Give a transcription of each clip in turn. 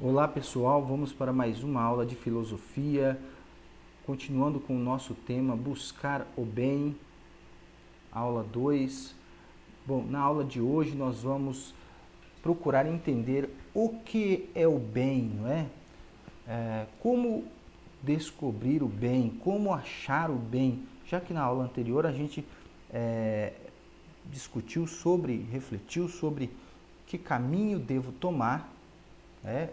Olá pessoal, vamos para mais uma aula de filosofia, continuando com o nosso tema Buscar o Bem, aula 2. Bom, na aula de hoje nós vamos procurar entender o que é o bem, não é? Como descobrir o bem, como achar o bem, já que na aula anterior a gente refletiu sobre que caminho devo tomar, né?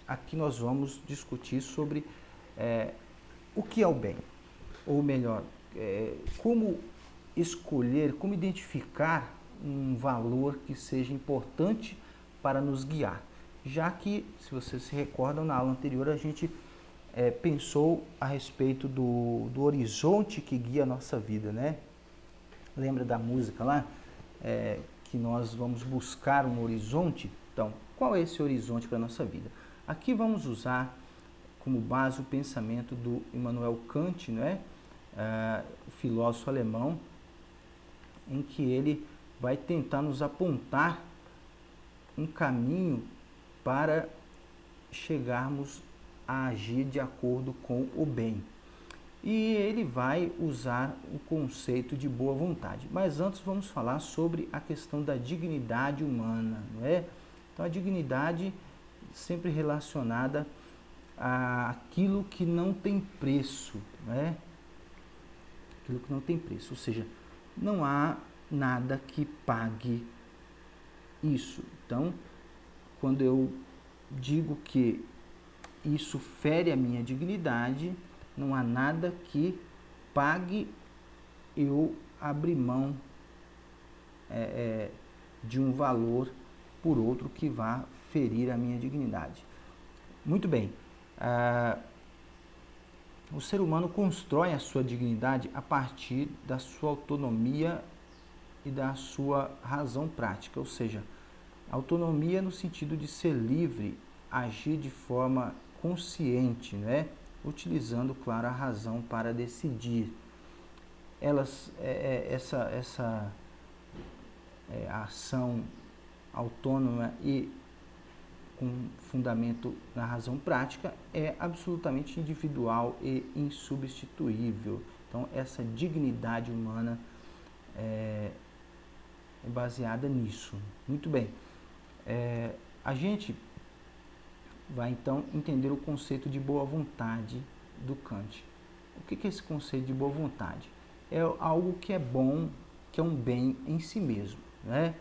Aqui nós vamos discutir sobre o que é o bem, ou melhor, como escolher, como identificar um valor que seja importante para nos guiar. Já que, se vocês se recordam, na aula anterior a gente pensou a respeito do horizonte que guia a nossa vida, né? Lembra da música lá? Que nós vamos buscar um horizonte? Então, qual é esse horizonte para a nossa vida? Aqui vamos usar como base o pensamento do Immanuel Kant, né? O filósofo alemão, em que ele vai tentar nos apontar um caminho para chegarmos a agir de acordo com o bem. E ele vai usar o conceito de boa vontade. Mas antes vamos falar sobre a questão da dignidade humana, não é? Então a dignidade sempre relacionada àquilo que não tem preço, não é? Aquilo que não tem preço, ou seja, não há nada que pague isso. Então, quando eu digo que isso fere a minha dignidade, não há nada que pague eu abrir mão de um valor por outro que vá ferir a minha dignidade. Muito bem, o ser humano constrói a sua dignidade a partir da sua autonomia e da sua razão prática, ou seja, autonomia no sentido de ser livre, agir de forma consciente, né? Utilizando, claro, a razão para decidir. Essa ação autônoma e com fundamento na razão prática é absolutamente individual e insubstituível. Então, essa dignidade humana é baseada nisso. Muito bem. A gente vai então entender o conceito de boa vontade do Kant. O que é esse conceito de boa vontade? É algo que é bom, que é um bem em si mesmo, né?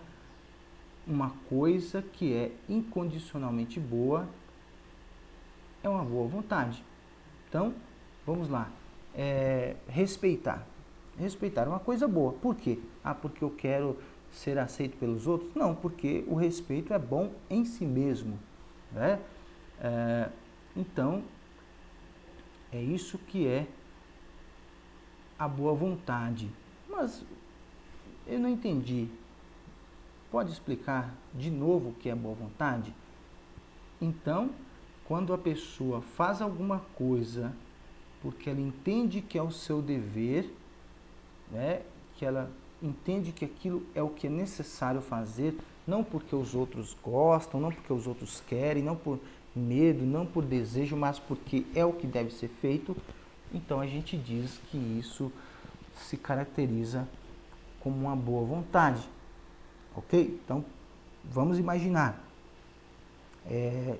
Uma coisa que é incondicionalmente boa é uma boa vontade. Então, vamos lá. Respeitar. Respeitar é uma coisa boa. Por quê? Porque eu quero ser aceito pelos outros? Não, porque o respeito é bom em si mesmo, né? Então, é isso que é a boa vontade. Mas eu não entendi. Pode explicar de novo o que é boa vontade? Então, quando a pessoa faz alguma coisa porque ela entende que é o seu dever, né, que ela entende que aquilo é o que é necessário fazer, não porque os outros gostam, não porque os outros querem, não por medo, não por desejo, mas porque é o que deve ser feito, então a gente diz que isso se caracteriza como uma boa vontade, ok? Então, vamos imaginar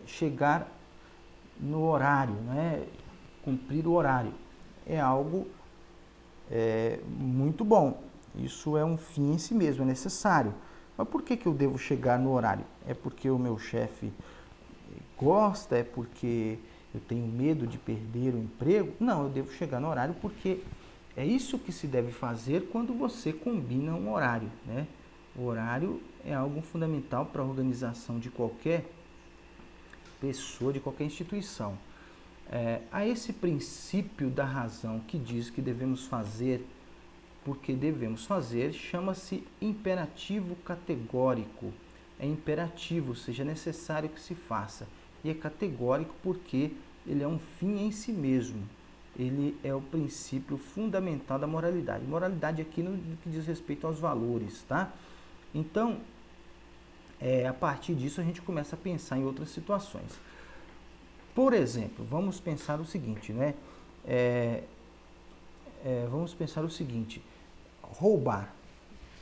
chegar no horário, né? Cumprir o horário, é algo muito bom. Isso é um fim em si mesmo, é necessário. Mas por que eu devo chegar no horário? É porque o meu chefe gosta? É porque eu tenho medo de perder o emprego? Não, eu devo chegar no horário porque é isso que se deve fazer quando você combina um horário, né? O horário é algo fundamental para a organização de qualquer pessoa, de qualquer instituição. Há esse princípio da razão que diz que devemos fazer porque devemos fazer, chama-se imperativo categórico. É imperativo, ou seja, é necessário que se faça. E é categórico porque ele é um fim em si mesmo. Ele é o princípio fundamental da moralidade. Moralidade aqui no que diz respeito aos valores, tá? Então, a partir disso a gente começa a pensar em outras situações. Por exemplo, vamos pensar o seguinte, né? Vamos pensar o seguinte, roubar.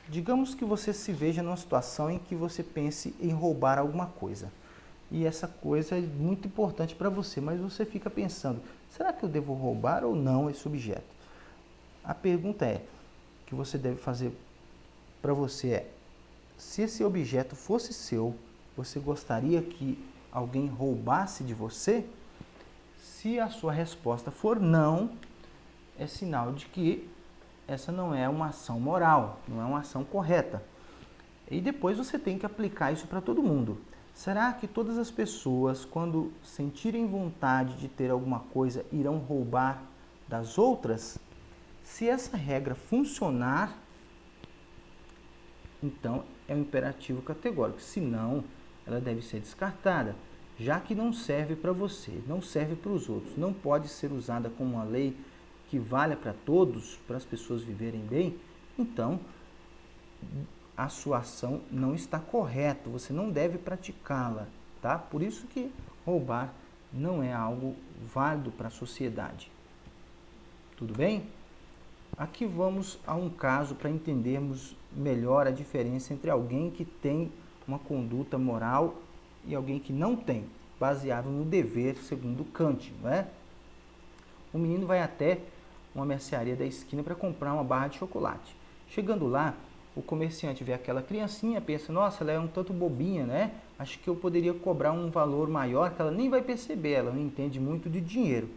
Digamos que você se veja numa situação em que você pense em roubar alguma coisa. E essa coisa é muito importante para você, mas você fica pensando, será que eu devo roubar ou não esse objeto? A pergunta que você deve fazer para você se esse objeto fosse seu, você gostaria que alguém roubasse de você? Se a sua resposta for não, é sinal de que essa não é uma ação moral, não é uma ação correta. E depois você tem que aplicar isso para todo mundo. Será que todas as pessoas, quando sentirem vontade de ter alguma coisa, irão roubar das outras? Se essa regra funcionar, então é um imperativo categórico. Se não, ela deve ser descartada, já que não serve para você, não serve para os outros, não pode ser usada como uma lei que valha para todos, para as pessoas viverem bem, então a sua ação não está correta, você não deve praticá-la, tá? Por isso que roubar não é algo válido para a sociedade. Tudo bem? Aqui vamos a um caso para entendermos melhor a diferença entre alguém que tem uma conduta moral e alguém que não tem, baseado no dever segundo Kant, não é? O menino vai até uma mercearia da esquina para comprar uma barra de chocolate. Chegando lá, o comerciante vê aquela criancinha, pensa, nossa, ela é um tanto bobinha, né? Acho que eu poderia cobrar um valor maior que ela nem vai perceber, ela não entende muito de dinheiro.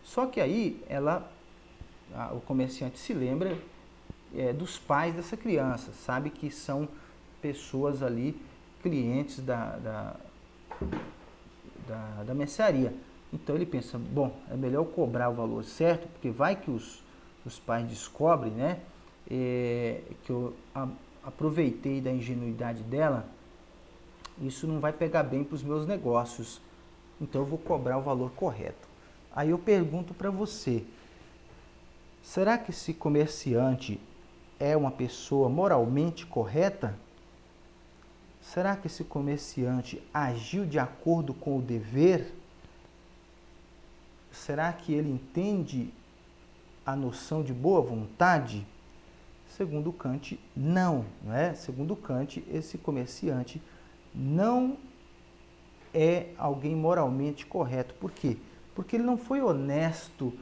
Só que aí o comerciante se lembra dos pais dessa criança, sabe que são pessoas ali, clientes da mercearia. Então ele pensa, bom, é melhor eu cobrar o valor certo, porque vai que os pais descobrem, né, que eu aproveitei da ingenuidade dela, isso não vai pegar bem para os meus negócios, então eu vou cobrar o valor correto. Aí eu pergunto para você, será que esse comerciante é uma pessoa moralmente correta? Será que esse comerciante agiu de acordo com o dever? Será que ele entende a noção de boa vontade? Segundo Kant, não, não é? Segundo Kant, esse comerciante não é alguém moralmente correto. Por quê? Porque ele não foi honesto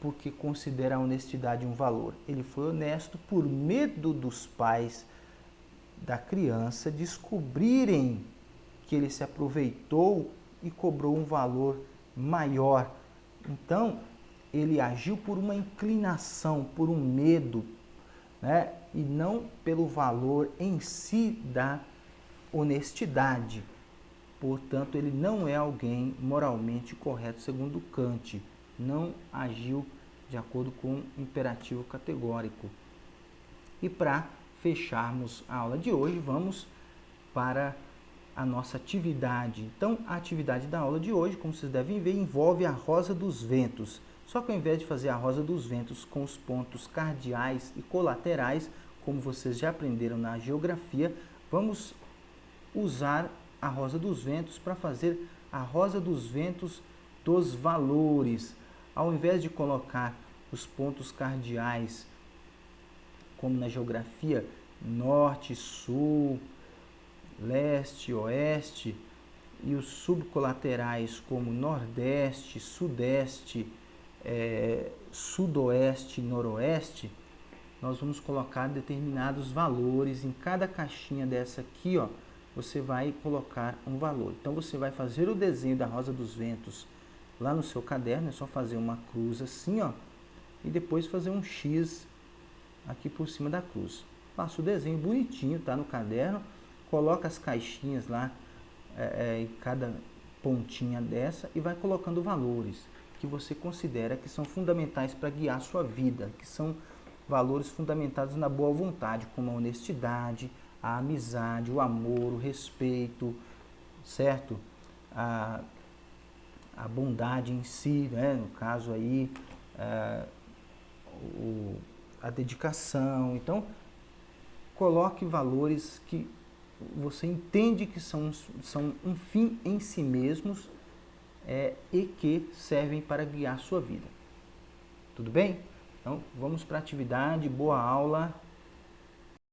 porque considera a honestidade um valor. Ele foi honesto por medo dos pais da criança descobrirem que ele se aproveitou e cobrou um valor maior. Então, ele agiu por uma inclinação, por um medo, né? E não pelo valor em si da honestidade. Portanto, ele não é alguém moralmente correto, segundo Kant. Não agiu de acordo com o imperativo categórico. E para fecharmos a aula de hoje, vamos para a nossa atividade. Então, a atividade da aula de hoje, como vocês devem ver, envolve a rosa dos ventos. Só que ao invés de fazer a rosa dos ventos com os pontos cardeais e colaterais, como vocês já aprenderam na geografia, vamos usar a rosa dos ventos para fazer a rosa dos ventos dos valores. Ao invés de colocar os pontos cardeais, como na geografia, norte, sul, leste, oeste, e os subcolaterais como nordeste, sudeste, sudoeste e noroeste, nós vamos colocar determinados valores em cada caixinha dessa aqui, ó, você vai colocar um valor. Então você vai fazer o desenho da rosa dos ventos lá no seu caderno, é só fazer uma cruz assim, ó, e depois fazer um X aqui por cima da cruz. Faça o desenho bonitinho, tá, no caderno, coloca as caixinhas lá em cada pontinha dessa e vai colocando valores que você considera que são fundamentais para guiar a sua vida, que são valores fundamentados na boa vontade, como a honestidade, a amizade, o amor, o respeito, certo? A bondade em si, né? No caso aí, a dedicação. Então, coloque valores que você entende que são um fim em si mesmos, e que servem para guiar sua vida. Tudo bem? Então, vamos para a atividade. Boa aula.